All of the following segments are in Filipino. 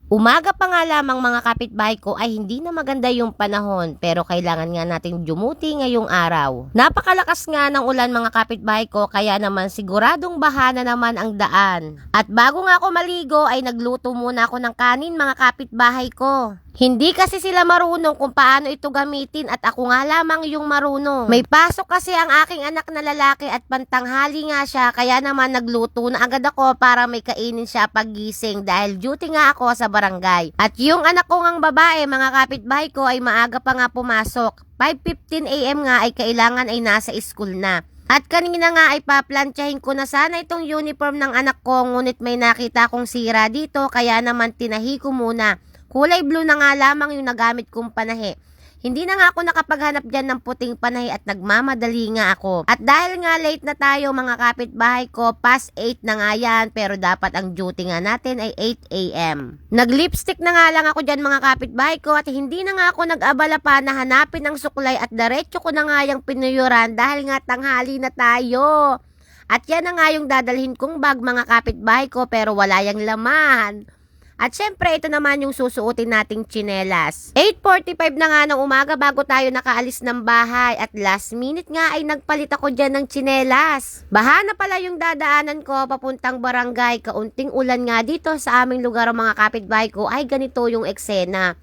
Umaga pa nga lamang mga kapitbahay ko ay hindi na maganda yung panahon pero kailangan nga natin dumuti ngayong araw. Napakalakas nga ng ulan mga kapitbahay ko kaya naman siguradong baha na naman ang daan. At bago nga ako maligo ay nagluto muna ako ng kanin mga kapitbahay ko. Hindi kasi sila marunong kung paano ito gamitin at ako nga lamang yung marunong. May pasok kasi ang aking anak na lalaki at pantanghali nga siya kaya naman nagluto na agad ako para may kainin siya paggising dahil duty nga ako sa barangay. At yung anak ko ngang babae mga kapitbahay ko ay maaga pa nga pumasok. 5:15 AM nga ay kailangan ay nasa school na. At kanina nga ay paplantyahin ko na sana itong uniform ng anak ko ngunit may nakita kong sira dito kaya naman tinahi ko muna. Kulay blue na nga lamang yung nagamit kong panahi. Hindi na nga ako nakapaghanap dyan ng puting panahi at nagmamadali nga ako. At dahil nga late na tayo mga kapitbahay ko, past 8 na nga yan pero dapat ang duty nga natin ay 8 AM. Nag-lipstick na nga lang ako dyan mga kapitbahay ko at hindi na nga ako nag-abala pa na hanapin ang suklay at diretso ko na nga yung pinuyuran dahil nga tanghali na tayo. At yan na nga yung dadalhin kong bag mga kapitbahay ko pero wala yang laman. At syempre, ito naman yung susuotin nating tsinelas. 8:45 na nga ng umaga bago tayo nakaalis ng bahay. At last minute nga ay nagpalit ako dyan ng tsinelas. Baha na pala yung dadaanan ko papuntang barangay. Kaunting ulan nga dito sa aming lugar mga kapitbahay ko ay ganito yung eksena.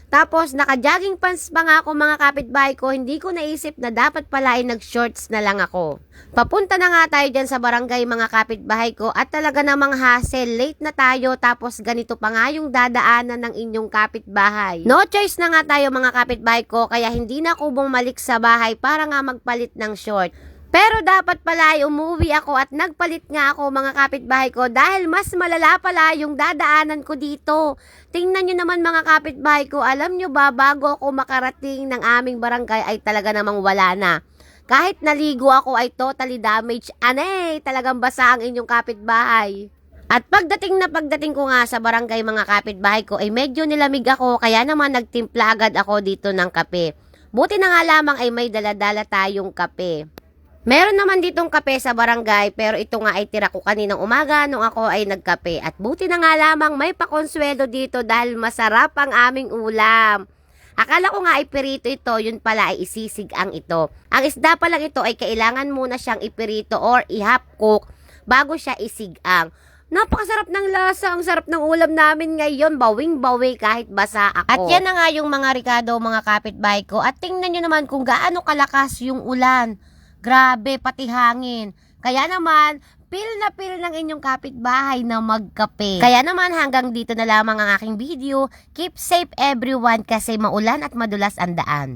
Tapos naka-jogging pants pa nga ako mga kapitbahay ko, hindi ko naisip na dapat pala ay nag-shorts na lang ako. Papunta na nga tayo dyan sa barangay mga kapitbahay ko at talaga namang hassle, late na tayo tapos ganito pa nga yung dadaanan ng inyong kapitbahay. No choice na nga tayo mga kapitbahay ko kaya hindi na ako bumalik sa bahay para nga magpalit ng short. Pero dapat pala ay umuwi ako at nagpalit nga ako mga kapitbahay ko dahil mas malala pala yung dadaanan ko dito. Tingnan nyo naman mga kapitbahay ko, alam nyo ba bago ako makarating ng aming barangay ay talaga namang wala na. Kahit naligo ako ay totally damaged. Anay, talagang basa ang inyong kapitbahay. At pagdating ko nga sa barangay mga kapitbahay ko ay medyo nilamig ako kaya naman nagtimpla agad ako dito ng kape. Buti na nga lamang ay may daladala tayong kape. Meron naman ditong kape sa barangay pero ito nga ay tira ko kaninang umaga nung ako ay nagkape. At buti na nga lamang may pakonswelo dito dahil masarap ang aming ulam. Akala ko nga ay pirito ito, yun pala ay isisig ang ito. Ang isda pa lang ito ay kailangan muna siyang ipirito or i-half cook bago siya isigang. Napakasarap ng lasa, ang sarap ng ulam namin ngayon, bawing-bawi kahit basa ako. At yan na nga yung mga Ricardo, mga kapitbahay ko. At tingnan nyo naman kung gaano kalakas yung ulan. Grabe, pati hangin. Kaya naman, feel na feel ng inyong kapitbahay na magkape. Kaya naman hanggang dito na lamang ang aking video. Keep safe everyone kasi maulan at madulas ang daan.